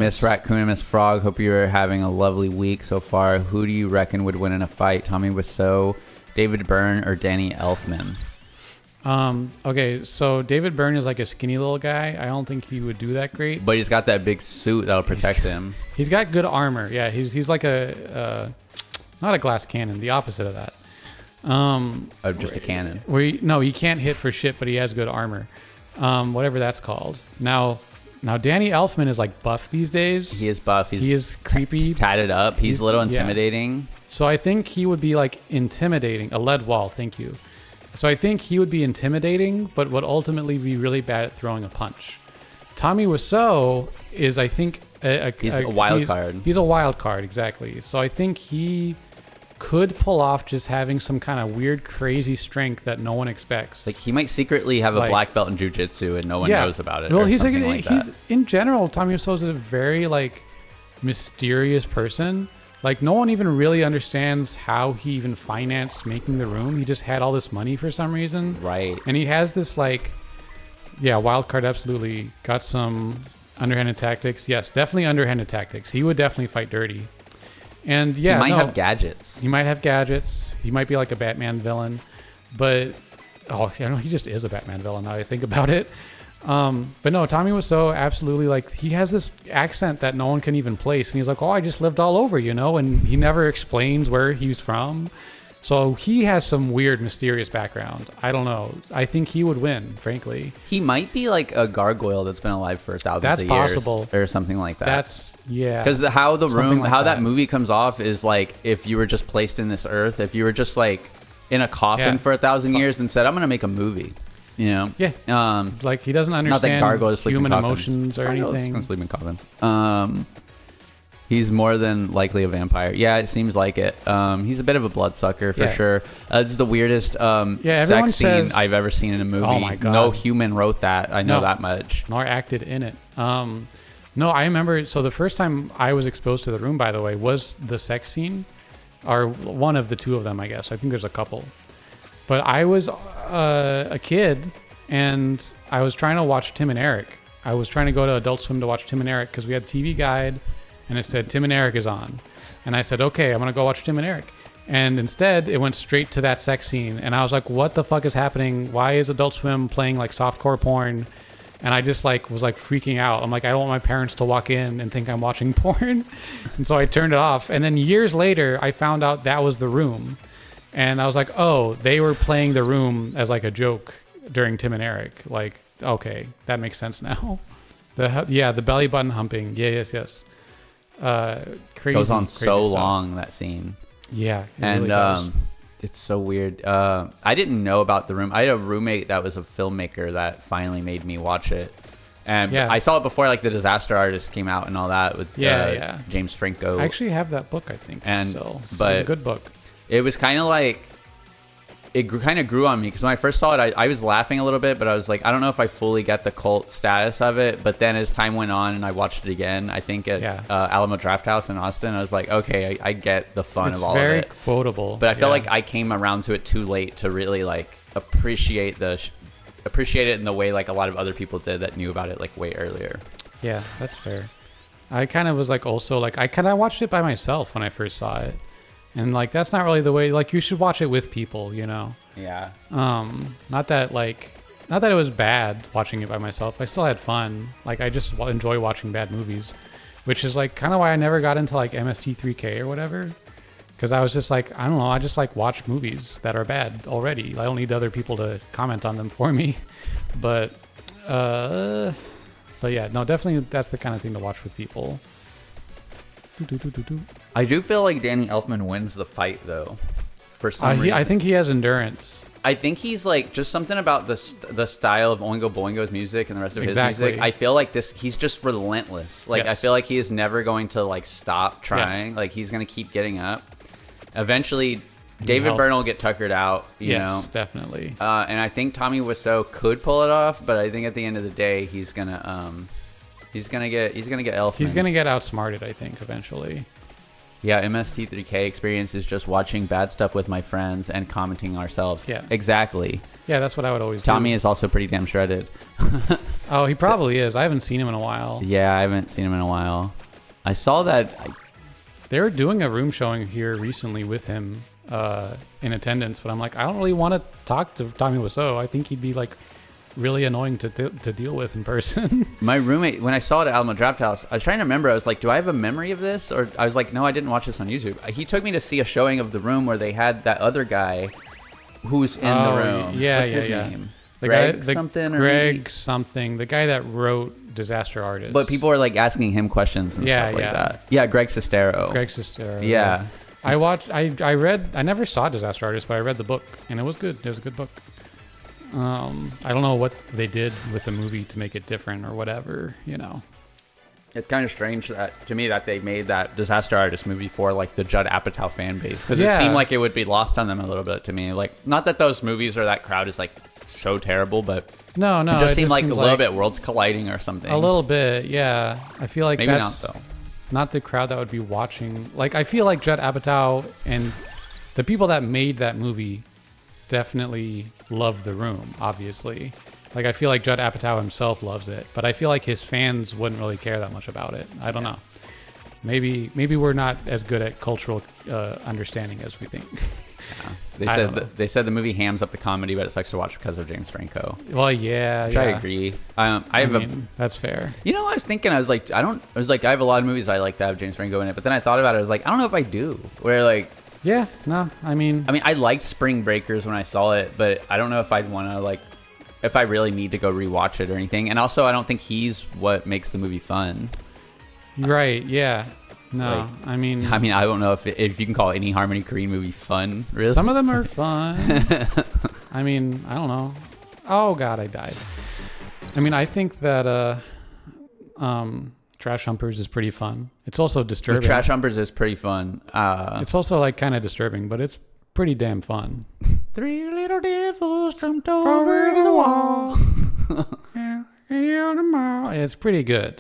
Miss Raccoon and Miss Frog. Hope you're having a lovely week so far. Who do you reckon would win in a fight? Tommy Wisseau, David Byrne, or Danny Elfman? Okay, so David Byrne is like a skinny little guy. I don't think he would do that great. But he's got that big suit that'll protect him. He's got good armor. Yeah, he's like a not a glass cannon, the opposite of that. Just a cannon. No, he can't hit for shit, but he has good armor. Whatever that's called. Now Danny Elfman is like buff these days. He is buff. He is creepy. Tatted up. He's a little intimidating. Yeah. So I think he would be like intimidating. A lead wall, thank you. So I think he would be intimidating, but would ultimately be really bad at throwing a punch. Tommy Wisseau is, I think, he's a wild card. He's a wild card, exactly. So I think he could pull off just having some kind of weird, crazy strength that no one expects. Like he might secretly have a black belt in jiu-jitsu and no one knows about it. Well, he's in general, Tommy Wiseau is a very like mysterious person. Like no one even really understands how he even financed making the room. He just had all this money for some reason. Right. And he has this like, wild card, absolutely. Got some underhanded tactics. Yes, definitely underhanded tactics. He would definitely fight dirty. And he might have gadgets. He might have gadgets. He might be like a Batman villain. But, he just is a Batman villain now I think about it. But no, Tommy Wiseau absolutely, like, he has this accent that no one can even place. And he's like, I just lived all over, and he never explains where he's from. So he has some weird, mysterious background. I don't know. I think he would win, frankly. He might be like a gargoyle that's been alive for thousands of years. That's possible. Or something like that. Because how that movie comes off is like if you were just placed in this earth, if you were just like in a coffin for 1,000 years and said, I'm going to make a movie. Yeah. Like he doesn't understand human emotions or anything. Don't sleep in coffins. He's more than likely a vampire. Yeah, it seems like it. He's a bit of a bloodsucker for sure. This is the weirdest sex scene I've ever seen in a movie. Oh my God. No human wrote that. I know that much. Nor acted in it. No, I remember. So the first time I was exposed to The Room, by the way, was the sex scene, or one of the two of them, I guess. I think there's a couple. But I was a kid, and I was trying to watch Tim and Eric. I was trying to go to Adult Swim to watch Tim and Eric because we had a TV guide, and it said Tim and Eric is on. And I said, okay, I'm going to go watch Tim and Eric. And instead, it went straight to that sex scene. And I was like, what the fuck is happening? Why is Adult Swim playing like softcore porn? And I just like was like freaking out. I'm like, I don't want my parents to walk in and think I'm watching porn. And so I turned it off. And then years later, I found out that was The Room. And I was like, oh, they were playing The Room as like a joke during Tim and Eric. Like, okay, that makes sense now. The belly button humping. Yes. Crazy. Goes on crazy so stuff. long, that scene. Yeah. Really it's so weird. I didn't know about The Room. I had a roommate that was a filmmaker that finally made me watch it. And I saw it before like The Disaster Artist came out and all that with James Franco. I actually have that book, I think. And still. But it's a good book. It was kind of like it kind of grew on me because when I first saw it, I was laughing a little bit, but I was like, I don't know if I fully get the cult status of it. But then as time went on and I watched it again, I think at Alamo Drafthouse in Austin, I was like, okay, I get the fun of all of it. It's very quotable. But I feel like I came around to it too late to really like appreciate it in the way like a lot of other people did that knew about it like way earlier. Yeah, that's fair. I kind of was like also like I watched it by myself when I first saw it. And like that's not really the way. Like you should watch it with people, Yeah. Not that it was bad watching it by myself. I still had fun. Like I just enjoy watching bad movies, which is like kind of why I never got into like MST3K or whatever. Because I was just like, I don't know. I just like watch movies that are bad already. I don't need other people to comment on them for me. But yeah, no, definitely that's the kind of thing to watch with people. I do feel like Danny Elfman wins the fight though, for some reason. I think he has endurance. I think he's like just something about the style of Oingo Boingo's music and the rest of his music. I feel like he's just relentless. Like I feel like he is never going to like stop trying. Like he's gonna keep getting up. Eventually, David Byrne will get tuckered out. You know, definitely. And I think Tommy Wiseau could pull it off, but I think at the end of the day, he's gonna get Elfman. He's gonna get outsmarted, I think, eventually. Yeah, MST3K experience is just watching bad stuff with my friends and commenting ourselves. Yeah. Exactly. Yeah, that's what I would always do. Tommy is also pretty damn shredded. Oh, he probably is. I haven't seen him in a while. Yeah, I haven't seen him in a while. I saw that. They were doing a room showing here recently with him in attendance, but I'm like, I don't really want to talk to Tommy Wiseau. I think he'd be like really annoying to deal with in person. My roommate, when I saw it at Alamo Draft House, I was trying to remember. I was like, do I have a memory of this? Or I was like, no, I didn't watch this on YouTube. He took me to see a showing of The Room where they had that other guy who's in the room. Yeah, What's his yeah. name? The Greg guy, something? Greg something. The guy that wrote Disaster Artist. But people are like asking him questions and stuff like that. Yeah, Greg Sestero. Greg Sestero. Yeah. I never saw Disaster Artist, but I read the book and it was good. It was a good book. I don't know what they did with the movie to make it different or whatever, you know. It's kind of strange to me that they made that Disaster Artist movie for like the Judd Apatow fan base, because it seemed like it would be lost on them a little bit to me. Like, not that those movies or that crowd is like so terrible, but no, it just seemed like a little bit worlds colliding or something. A little bit, yeah. I feel like maybe that's not though. Not the crowd that would be watching. Like, I feel like Judd Apatow and the people that made that movie definitely love The Room, obviously. Like, I feel like Judd Apatow himself loves it, but I feel like his fans wouldn't really care that much about it. I don't know. Maybe we're not as good at cultural understanding as we think. Yeah. They said the movie hams up the comedy, but it sucks to watch because of James Franco. Well, yeah, which I agree. That's fair. You know, I was thinking, I have a lot of movies I like that have James Franco in it, but then I thought about it. I was like, I don't know if I do. Where like, yeah, no, I mean, I liked Spring Breakers when I saw it, but I don't know if I'd want to like, if I really need to go rewatch it or anything. And also, I don't think he's what makes the movie fun. Right? Yeah. No, like, I mean, I don't know if you can call any Harmony Korine movie fun. Really, some of them are fun. I mean, I don't know. Oh God, I died. I mean, I think that Trash Humpers is pretty fun. It's also disturbing. Trash Humpers is pretty fun. It's also like kind of disturbing, but it's pretty damn fun. 3 little devils jumped over the wall. Yeah, it's pretty good.